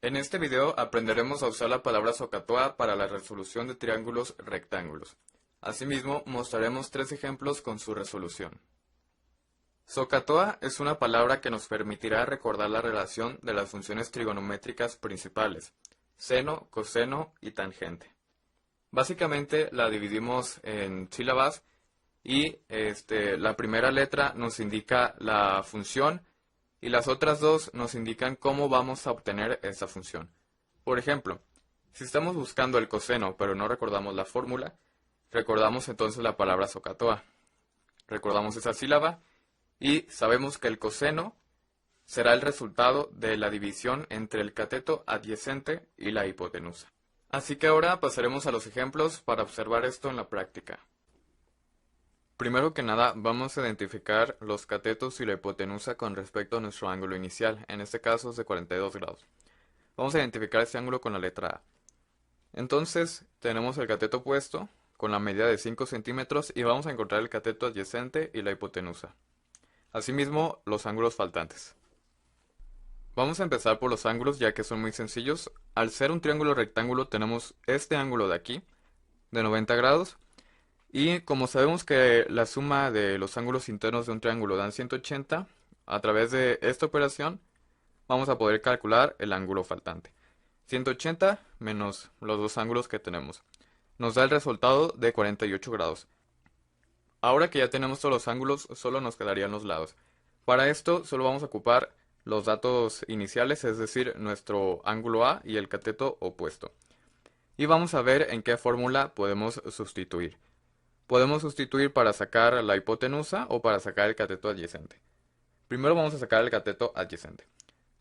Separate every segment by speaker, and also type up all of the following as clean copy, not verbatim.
Speaker 1: En este video aprenderemos a usar la palabra SOHCAHTOA para la resolución de triángulos rectángulos. Asimismo, mostraremos 3 ejemplos con su resolución. SOHCAHTOA es una palabra que nos permitirá recordar la relación de las funciones trigonométricas principales, seno, coseno y tangente. Básicamente la dividimos en sílabas y la primera letra nos indica la función y las otras dos nos indican cómo vamos a obtener esa función. Por ejemplo, si estamos buscando el coseno pero no recordamos la fórmula, recordamos entonces la palabra SOHCAHTOA. Recordamos esa sílaba y sabemos que el coseno será el resultado de la división entre el cateto adyacente y la hipotenusa. Así que ahora pasaremos a los ejemplos para observar esto en la práctica. Primero que nada, vamos a identificar los catetos y la hipotenusa con respecto a nuestro ángulo inicial, en este caso es de 42 grados. Vamos a identificar este ángulo con la letra A. Entonces, tenemos el cateto opuesto con la medida de 5 centímetros y vamos a encontrar el cateto adyacente y la hipotenusa. Asimismo, los ángulos faltantes. Vamos a empezar por los ángulos ya que son muy sencillos. Al ser un triángulo rectángulo tenemos este ángulo de aquí, de 90 grados. Y como sabemos que la suma de los ángulos internos de un triángulo dan 180, a través de esta operación vamos a poder calcular el ángulo faltante. 180 menos los dos ángulos que tenemos. Nos da el resultado de 48 grados. Ahora que ya tenemos todos los ángulos, solo nos quedarían los lados. Para esto solo vamos a ocupar los datos iniciales, es decir, nuestro ángulo A y el cateto opuesto. Y vamos a ver en qué fórmula podemos sustituir. Podemos sustituir para sacar la hipotenusa o para sacar el cateto adyacente. Primero vamos a sacar el cateto adyacente.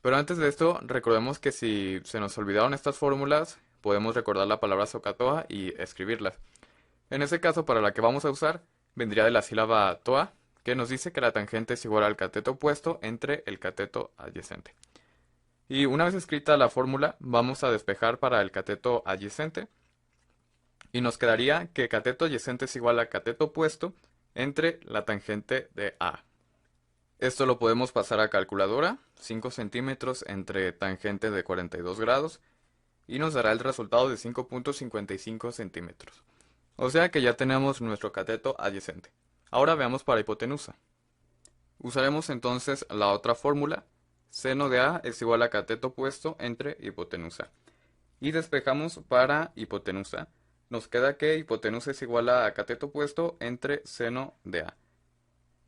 Speaker 1: Pero antes de esto, recordemos que si se nos olvidaron estas fórmulas, podemos recordar la palabra SOHCAHTOA y escribirlas. En ese caso, para la que vamos a usar, vendría de la sílaba TOA, que nos dice que la tangente es igual al cateto opuesto entre el cateto adyacente. Y una vez escrita la fórmula, vamos a despejar para el cateto adyacente. Y nos quedaría que cateto adyacente es igual a cateto opuesto entre la tangente de A. Esto lo podemos pasar a calculadora, 5 centímetros entre tangente de 42 grados, y nos dará el resultado de 5.55 centímetros. O sea que ya tenemos nuestro cateto adyacente. Ahora veamos para hipotenusa. Usaremos entonces la otra fórmula, seno de A es igual a cateto opuesto entre hipotenusa. Y despejamos para hipotenusa. Nos queda que hipotenusa es igual a cateto opuesto entre seno de A.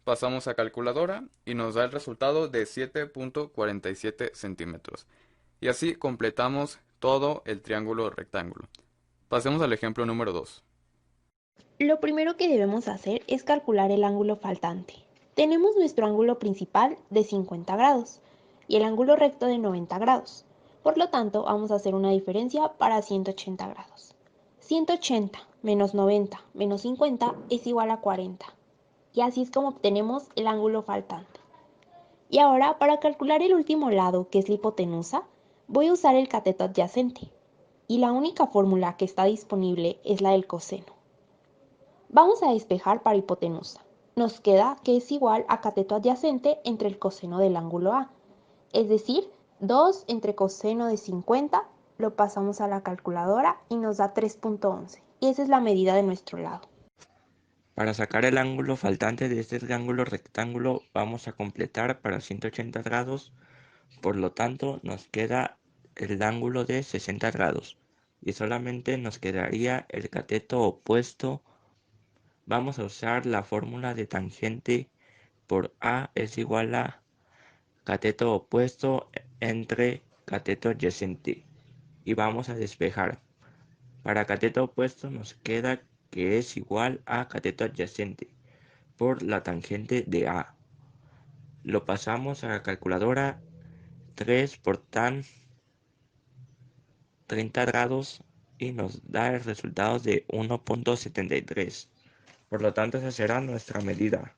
Speaker 1: Pasamos a calculadora y nos da el resultado de 7.47 centímetros. Y así completamos todo el triángulo rectángulo. Pasemos al ejemplo número 2.
Speaker 2: Lo primero que debemos hacer es calcular el ángulo faltante. Tenemos nuestro ángulo principal de 50 grados y el ángulo recto de 90 grados. Por lo tanto, vamos a hacer una diferencia para 180 grados. 180 menos 90 menos 50 es igual a 40. Y así es como obtenemos el ángulo faltante. Y ahora, para calcular el último lado, que es la hipotenusa, voy a usar el cateto adyacente. Y la única fórmula que está disponible es la del coseno. Vamos a despejar para hipotenusa. Nos queda que es igual a cateto adyacente entre el coseno del ángulo A. Es decir, 2 entre coseno de 50, lo pasamos a la calculadora y nos da 3.11. Y esa es la medida de nuestro lado.
Speaker 3: Para sacar el ángulo faltante de este triángulo rectángulo vamos a completar para 180 grados, por lo tanto nos queda el ángulo de 60 grados y solamente nos quedaría el cateto opuesto. Vamos a usar la fórmula de tangente por A es igual a cateto opuesto entre cateto adyacente y vamos a despejar. Para cateto opuesto nos queda que es igual a cateto adyacente por la tangente de A. Lo pasamos a la calculadora, 3 por tan 30 grados y nos da el resultado de 1.73. Por lo tanto, esa será nuestra medida.